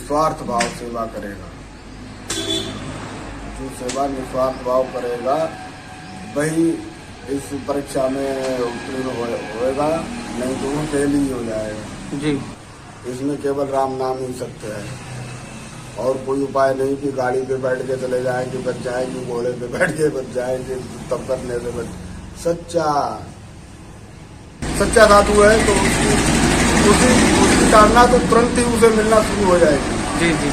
निस्वार्थ भाव सेवा करेगा, जो सेवा निस्वार्थ भाव करेगा वही इस परीक्षा में उत्तीर्ण होएगा, नहीं तो वो फेल ही हो जाएगा जी। इसमें केवल राम नाम ही सत्य है, और कोई उपाय नहीं कि गाड़ी पे बैठ के चले जाएंगे बच जाएंगे, घोड़े पे बैठ के बच जाएंगे, तब करने से बच। सच्चा साधु है तो उसकी ताड़ना तो तुरंत ही उसे मिलना शुरू हो जाएगी। जी जी।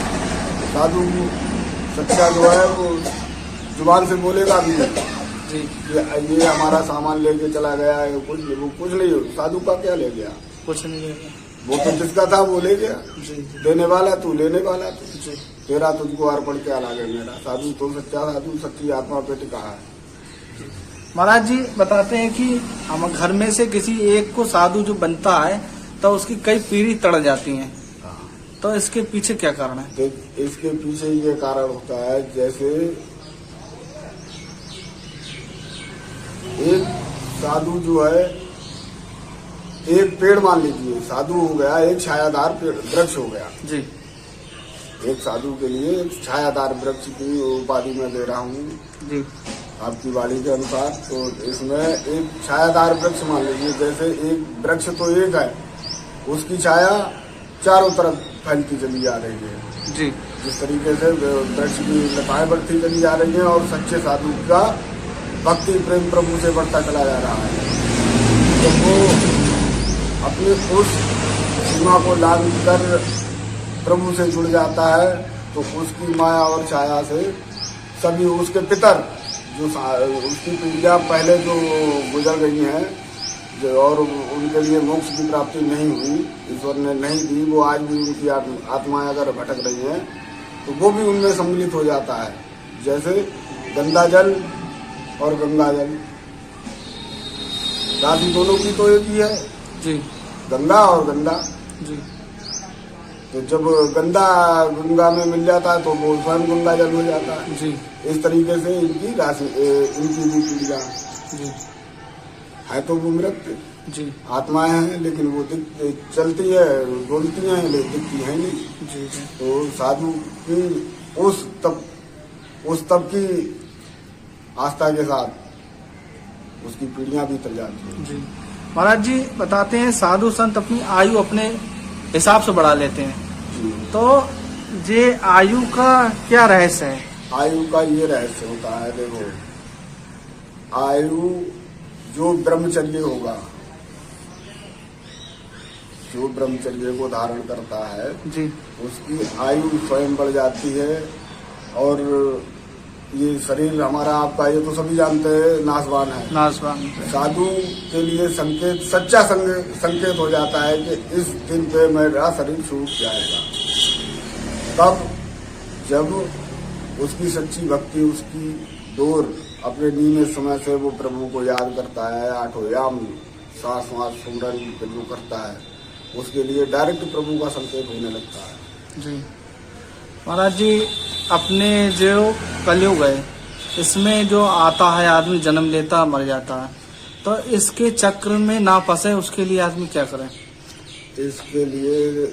साधु सच्चा जो है वो जुबान से बोलेगा भी जी। ये हमारा सामान लेके चला गया है, कुछ नहीं, साधु का क्या ले गया, कुछ नहीं है, वो तो जिसका था वो ले गया। जी जी। देने वाला तू, लेने वाला तू, जी। तेरा तुझको अर्पण क्या लागे मेरा। साधु तो सच्चा साधु सच्ची आत्मा पे टिका है। महाराज जी बताते हैं कि हम घर में से किसी एक को साधु जो बनता है तो उसकी कई पीढ़ी तड़ जाती हैं, तो इसके पीछे क्या कारण है? तो इसके पीछे ये कारण होता है, जैसे एक साधु जो है, एक पेड़ मान लीजिए साधु हो गया, एक छायादार पेड़ वृक्ष हो गया जी। एक साधु के लिए एक छायादार वृक्ष की उपाधि में दे रहा हूँ जी। आपकी वाणी के अनुसार। तो इसमें एक छायादार वृक्ष मान लीजिए, जैसे एक वृक्ष तो एक है, उसकी छाया चारों तरफ फैलती चली जा रही है जी। जिस तरीके से वृक्ष की लताएं बढ़ती चली जा रही हैं और सच्चे साधु का भक्ति प्रेम प्रभु से बढ़ता चला जा रहा है, तो वो अपनी उस सीमा को लांघ कर प्रभु से जुड़ जाता है, तो उसकी माया और छाया से सभी उसके पितर जो उसकी पीढ़ियां पहले जो गुजर गई हैं और उनके लिए मोक्ष की प्राप्ति नहीं हुई, ईश्वर ने नहीं दी, वो आज भी उनकी आत्माएं अगर भटक रही हैं तो वो भी उनमें सम्मिलित हो जाता है। जैसे गंगा जल और गंगा जल, राशि दोनों की तो एक ही है जी। गंगा और गंगा जी। तो जब गंगा में मिल जाता है तो वो स्वयं गंगा जल हो जाता है जी। इस तरीके से इनकी राशि इनकी भी पीढ़ियां जी। है तो वो मृत जी। आत्माएं हैं, लेकिन वो चलती है बोलती हैं लेकिन दिखती है नहीं। जी जी। तो साधु की उस तब की आस्था के साथ उसकी पीढ़ियां भी चल जाती हैं। जी। महाराज जी बताते हैं साधु संत अपनी आयु अपने हिसाब से बढ़ा लेते हैं, तो ये आयु का क्या रहस्य है? आयु का ये रहस्य होता है, देखो आयु जो ब्रह्मचर्य होगा, जो ब्रह्मचर्य को धारण करता है जी, उसकी आयु स्वयं बढ़ जाती है। और ये शरीर हमारा आपका ये तो सभी जानते हैं नाशवान है, नाशवान। साधु के लिए संकेत सच्चा संकेत हो जाता है कि इस दिन पे मेरा शरीर छूट जाएगा। तब जब उसकी सच्ची भक्ति, उसकी डोर अपने नियमित समय से वो प्रभु को याद करता है, आठों याम सांस वास सुमरन जो करता है, उसके लिए डायरेक्ट प्रभु का संकेत होने लगता है। जी। महाराज जी अपने जो कलयुग है इसमें जो आता है आदमी जन्म लेता मर जाता है, तो इसके चक्र में ना फंसे उसके लिए आदमी क्या करे? इसके लिए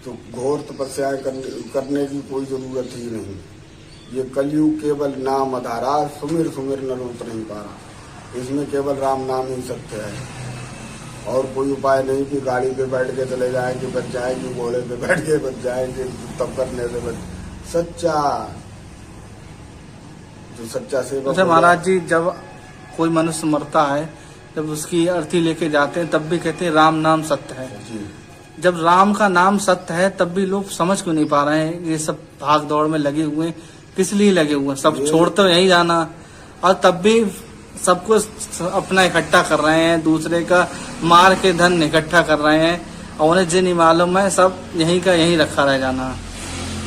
तो घोर तपस्या करने की कोई जरूरत ही नहीं। ये कलयुग केवल नाम आधारा, सुमिर सुमिर नर उतर नहीं पा रहा। इसमें केवल राम नाम ही सत्य है, और कोई उपाय नहीं कि गाड़ी पे बैठ के चले जाएंगे बच जाएंगे, घोड़े पे बैठ के बच जाएंगे, तब करने से बच। सच्चा जो सच्चा सेवक। अच्छा महाराज जी जब कोई मनुष्य मरता है, जब उसकी अर्थी लेके जाते हैं तब भी कहते हैं राम नाम सत्य है। जी। जब राम का नाम सत्य है तब भी लोग समझ क्यों नहीं पा रहे हैं? ये सब भाग दौड़ में लगे हुए हैं, किस लिए लगे हुए हैं? सब छोड़ते यही जाना, और तब भी सबको अपना इकट्ठा कर रहे हैं, दूसरे का मार के धन इकट्ठा कर रहे हैं, और उन्हें जो नहीं मालूम है सब यहीं का यहीं रखा रह जाना।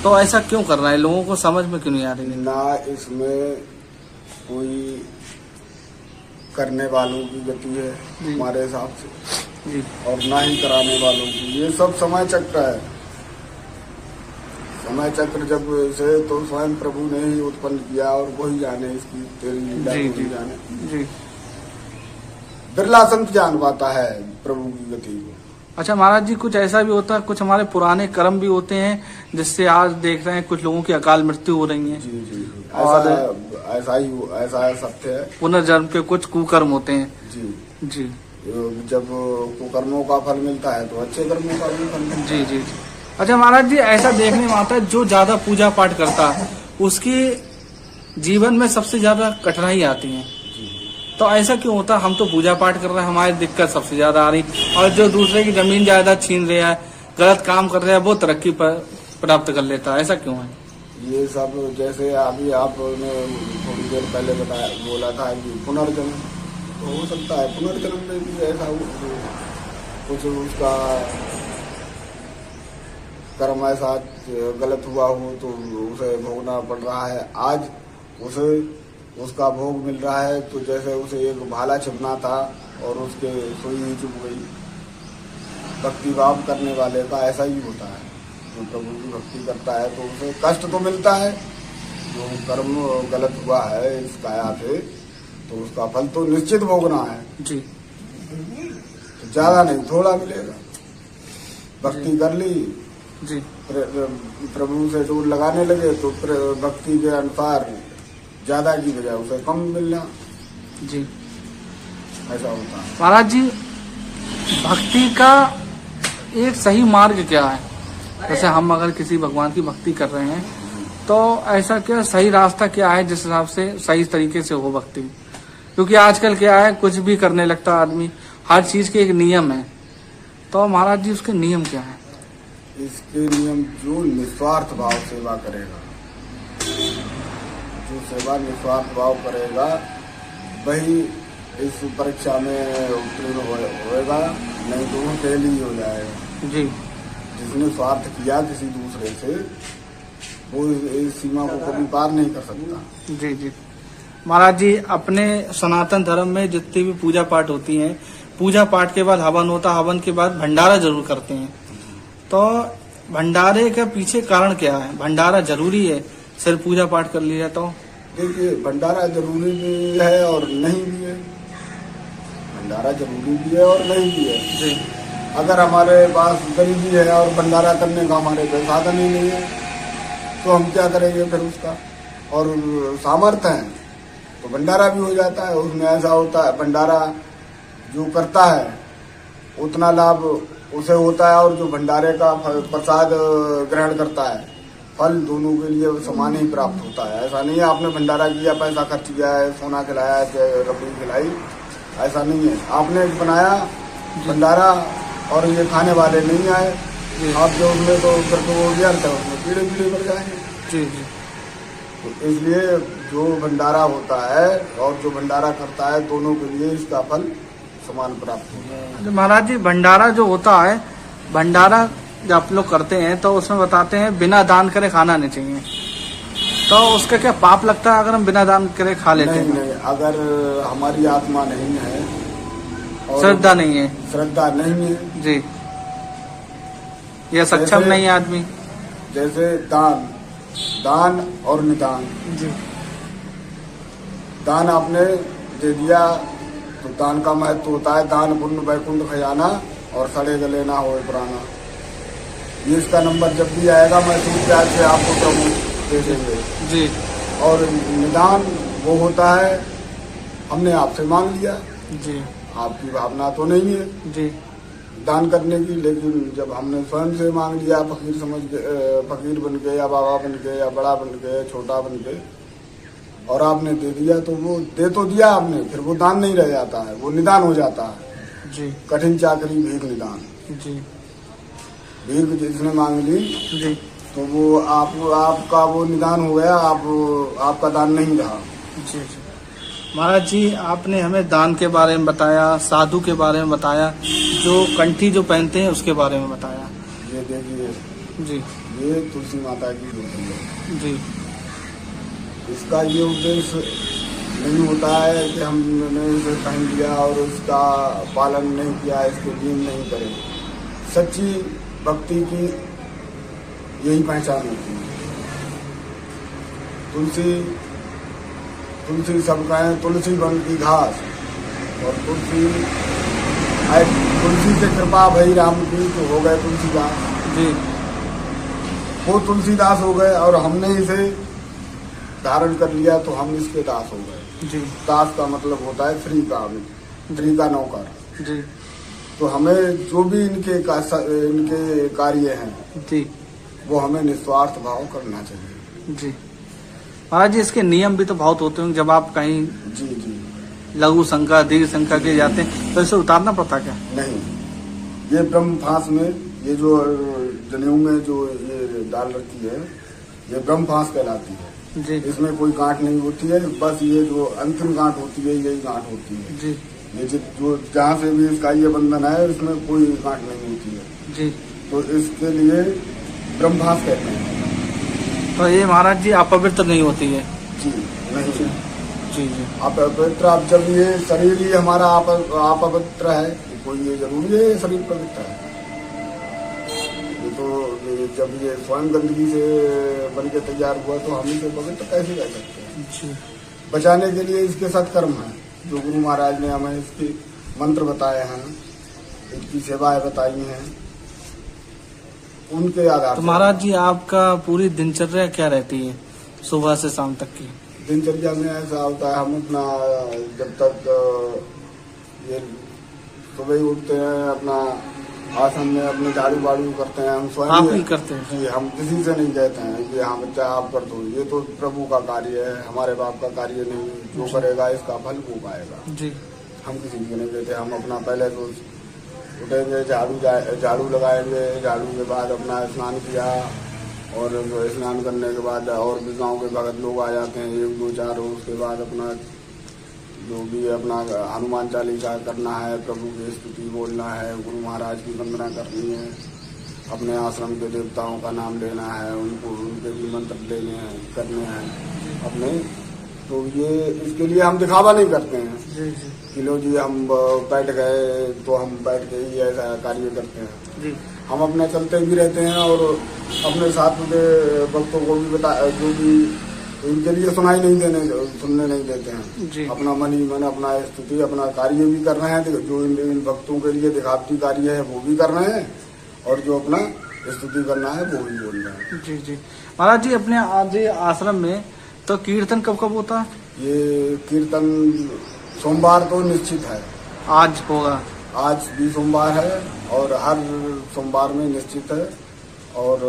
तो ऐसा क्यों कर रहे हैं? लोगों को समझ में क्यों नहीं आ रही है? ना इसमें कोई करने वालों की गति है हमारे हिसाब से जी, और ना ही कराने वालों की। ये सब समय चक्र है। समय चक्र जब से तो स्वयं प्रभु ने ही उत्पन्न किया और वही जाने इसकी तेरी लीला वही जाने। जी। बिरला संत जान पाता है प्रभु की गति को। अच्छा महाराज जी कुछ ऐसा भी होता है, कुछ हमारे पुराने कर्म भी होते हैं जिससे आज देख रहे हैं कुछ लोगों की अकाल मृत्यु हो रही है। जी जी और ऐसा सत्य है। पुनर्जन्म के कुछ कुकर्म होते हैं। जी जी जब कुकर्मों का फल मिलता है तो अच्छे कर्मों का भी फल मिलता है। जी जी जी। अच्छा महाराज जी, ऐसा देखने में आता है जो ज्यादा पूजा पाठ करता है उसके जीवन में सबसे ज्यादा कठिनाई आती है। तो ऐसा क्यों होता है? हम तो पूजा पाठ कर रहे हैं, हमारी दिक्कत सबसे ज्यादा आ रही, और जो दूसरे की जमीन जायदाद छीन रहा है, गलत काम कर रहा है, वो तरक्की प्राप्त कर लेता है। ऐसा क्यों है? ये सब जैसे अभी आपने थोड़ी देर पहले बोला था कि पुनर्जन्म, तो हो सकता है पुनर्जन्म में भी ऐसा कुछ उसका कर्म ऐसा गलत हुआ हो तो उसे भोगना पड़ रहा है। आज उसे उसका भोग मिल रहा है, तो जैसे उसे एक भाला छिपना था और उसके सुई ही चुप गई। भक्ति भाव करने वाले का ऐसा ही होता है, जो प्रभु की भक्ति करता है तो उसे कष्ट तो मिलता है। जो कर्म गलत हुआ है इस काया से, तो उसका फल तो निश्चित भोगना है जी। तो ज्यादा नहीं, थोड़ा मिलेगा। भक्ति कर ली जी, प्रभु से डोर लगाने लगे तो भक्ति के अनुसार ज्यादा की बजाय उसे कम मिलना। जी ऐसा होता है महाराज जी। भक्ति का एक सही मार्ग क्या है? जैसे हम अगर किसी भगवान की भक्ति कर रहे हैं तो ऐसा क्या सही रास्ता क्या है जिस हिसाब से सही तरीके से हो भक्ति? क्योंकि आजकल क्या है, कुछ भी करने लगता आदमी, हर चीज के एक नियम है। तो महाराज जी उसके नियम क्या है? इसके नियम जो निस्वार्थ भाव सेवा करेगा, जो सेवा निस्वार्थ भाव करेगा वही इस परीक्षा में उत्तीर्ण होएगा, नहीं तो वो फेल ही हो जाएगा। जी। जिसने स्वार्थ किया किसी दूसरे से, वो इस सीमा को कभी पार नहीं कर सकता। जी जी महाराज जी, अपने सनातन धर्म में जितनी भी पूजा पाठ होती हैं, पूजा पाठ के बाद हवन होता, हवन के बाद भंडारा जरूर करते हैं। तो भंडारे के पीछे कारण क्या है? भंडारा जरूरी है सिर्फ पूजा पाठ कर लिया तो? देखिए, भंडारा जरूरी भी है और नहीं भी है। भंडारा जरूरी भी है और नहीं भी है। जी। अगर हमारे पास गरीबी है और भंडारा करने का हमारे पास साधन ही नहीं है तो हम क्या करेंगे फिर उसका? और सामर्थ्य है तो भंडारा भी हो जाता है। उसमें ऐसा होता है, भंडारा जो करता है उतना लाभ उसे होता है, और जो भंडारे का प्रसाद ग्रहण करता है फल दोनों के लिए समान ही प्राप्त होता है। ऐसा नहीं है आपने भंडारा किया, पैसा खर्च किया है, सोना खिलाया है, रबड़ी खिलाई, ऐसा नहीं है। आपने बनाया भंडारा और ये खाने वाले नहीं आए, आप जो उसमें तो फिर तो वो व्यर्थ है, उसमें कीड़े कीड़े मर जाएंगे। जी जी। तो इसलिए जो भंडारा होता है और जो भंडारा करता है, दोनों के लिए इसका फल समान प्राप्त होता है। महाराज जी, भंडारा जो होता है, भंडारा जब आप लोग करते हैं तो उसमें बताते हैं बिना दान करे खाना नहीं चाहिए। तो उसका क्या पाप लगता है अगर हम बिना दान करे खा लेते हैं? नहीं, अगर हमारी आत्मा नहीं है और श्रद्धा नहीं है, श्रद्धा नहीं है जी, या सक्षम नहीं है आदमी, जैसे दान और निदान। जी। दान आपने दे दिया तो दान का महत्व होता है, दान पुण्य वैकुंठ खजाना और सड़े गले ना होए पुराना। ये इसका नंबर जब भी आएगा मैं सूझ प्यार से आपको प्रभु दे देंगे जी। और निदान वो होता है हमने आपसे मांग लिया, जी, आपकी भावना तो नहीं है जी, दान करने की, लेकिन जब हमने स्वयं से मांग लिया, फकीर समझ के, फकीर बन के या बाबा बन के या बड़ा बन के छोटा बन के, और आपने दे दिया, तो वो दे तो दिया आपने, फिर वो दान नहीं रह जाता है, वो निदान हो जाता है। जी। कठिन चाकरी भीख निदान। जी। भीख जिसने मांग ली जी। तो वो आपका वो निदान हो गया, आपका दान नहीं रहा। जी जी। महाराज जी, आपने हमें दान के बारे में बताया, साधु के बारे में बताया, जो कंठी जो पहनते हैं उसके बारे में बताया। ये देखिए जी। ये तुलसी माता की मूर्ति है। जी। इसका ये उद्देश्य नहीं होता है कि हमने इसे पहन लिया और उसका पालन नहीं किया, इसके दिन नहीं करे। सच्ची भक्ति की यही पहचान होती है। तुलसी सब कहें तुलसी वन की घास, और तुलसी से कृपा भई राम की तो हो गए तुलसीदास। जी। वो तुलसीदास हो गए और हमने इसे धारण कर लिया तो हम इसके दास हो गए। जी दास का मतलब होता है फ्री का नौकर। जी तो हमें जो भी इनके कार्य हैं जी वो हमें निस्वार्थ भाव करना चाहिए। जी। महाराज जी, इसके नियम भी तो बहुत होते होंगे। जब आप कहीं जी जी। लघु शंका दीर्घ शंका के जाते हैं तो इसे उतारना पड़ता क्या? नहीं, ये ब्रह्म फांस में ये जो जनेऊ में जो ये डाल रखी है ये ब्रह्म फांस कहलाती है। जी इसमें कोई गांठ नहीं होती है, बस ये जो अंतिम गांठ होती है यही गांठ होती है। जी ये जो जहाँ से भी इसका ये बंधन है इसमें कोई गांठ नहीं होती है। जी। तो इसके लिए ब्रह्म फांस कहते हैं। तो ये महाराज जी अपवित्र नहीं होती है? जी नहीं। जी जी। अपवित्र, अब जब ये शरीर ही हमारा अपवित्र है तो कोई ये जरूरी है ये शरीर पवित्र है? ये तो जब ये स्वयं गंदगी से बन के तैयार हुआ तो हम इसे पवित्र कैसे कह सकते हैं? जी। बचाने के लिए इसके सत्कर्म हैं जो गुरु महाराज ने हमें इसके मंत्र बताए हैं, इसकी सेवाएं बताई हैं, उनके आधार तो पर। महाराज जी, आपका पूरी दिनचर्या क्या रहती है सुबह से शाम तक की? दिनचर्या में ऐसा होता है, हम अपना जब तक ये सुबह ही उठते हैं अपना आसन में अपने झाड़ू बाड़ू करते हैं, हम स्वयं आप ही करते हैं? जी, हम किसी से नहीं कहते हैं कि हाँ बच्चा आप कर दो, ये तो प्रभु का कार्य है, हमारे बाप का कार्य नहीं। जो करेगा इसका फल वो पाएगा। जी, हम किसी को नहीं कहते। हम अपना पहले तो उठेंगे, झाड़ू लगाएंगे, झाड़ू के बाद अपना स्नान किया और स्नान करने के बाद और भी गाँव के भगत लोग आ जाते हैं 1 2 4। उसके बाद अपना जो भी अपना हनुमान चालीसा करना है, प्रभु की स्तुति बोलना है, गुरु महाराज की वंदना करनी है, अपने आश्रम के देवताओं का नाम लेना है, उनके भी मंत्र लेने हैं, करने हैं अपने। तो ये इसके लिए हम दिखावा नहीं करते हैं जी जी कि लो जी हम बैठ गए तो हम बैठ के ही ऐसा कार्य करते हैं जी। हम अपना चलते भी रहते हैं और अपने साथ के भक्तों को भी जो भी इनके लिए सुनने नहीं देते हैं जी। अपना मन ही मन अपना स्तुति अपना कार्य भी कर रहे हैं, जो इन भक्तों के लिए दिखावटी कार्य है वो भी कर रहे हैं और जो अपना स्तुति करना है वो भी बोल रहे हैं। जी जी। महाराज जी, अपने आज आश्रम में तो कीर्तन कब कब होता है? ये कीर्तन सोमवार तो निश्चित है, आज होगा। आज भी सोमवार है और हर सोमवार में निश्चित है। और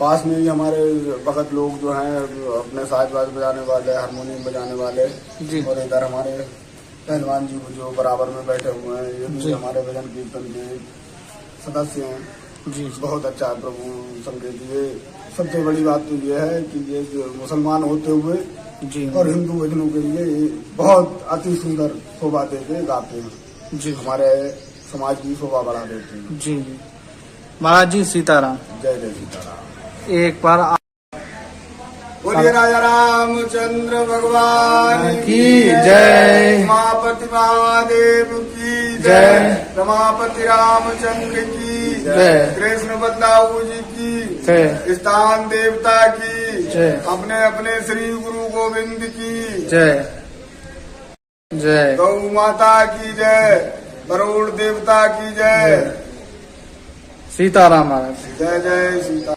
पास में ही हमारे भगत लोग जो हैं अपने साज बाज बजाने वाले, हारमोनियम बजाने वाले जी। और इधर हमारे पहलवान जी जो बराबर में बैठे हुए हैं, ये भी हमारे भजन कीर्तन के सदस्य हैं जी। बहुत अच्छा है प्रभु संकेत। ये सबसे बड़ी बात तो ये है कि ये जो मुसलमान होते हुए जी और हिंदू भजनों के लिए ये बहुत अति सुंदर शोभा देके गाते हैं जी, हमारे समाज की शोभा बढ़ा देते हैं जी। महाराज जी सीताराम। जय जय सीताराम। एक बार बोलिए राजा रामचंद्र भगवान की जय, रमापति महादेव की जय, रमापति रामचंद्र की जय, कृष्ण बदलाऊ जी की जय, स्थान देवता की जय, अपने अपने श्री गुरु गोविंद की जय, जय गौ माता की जय, बरोड़ देवता की जय। सीताराम महाराज। जय जय सीता।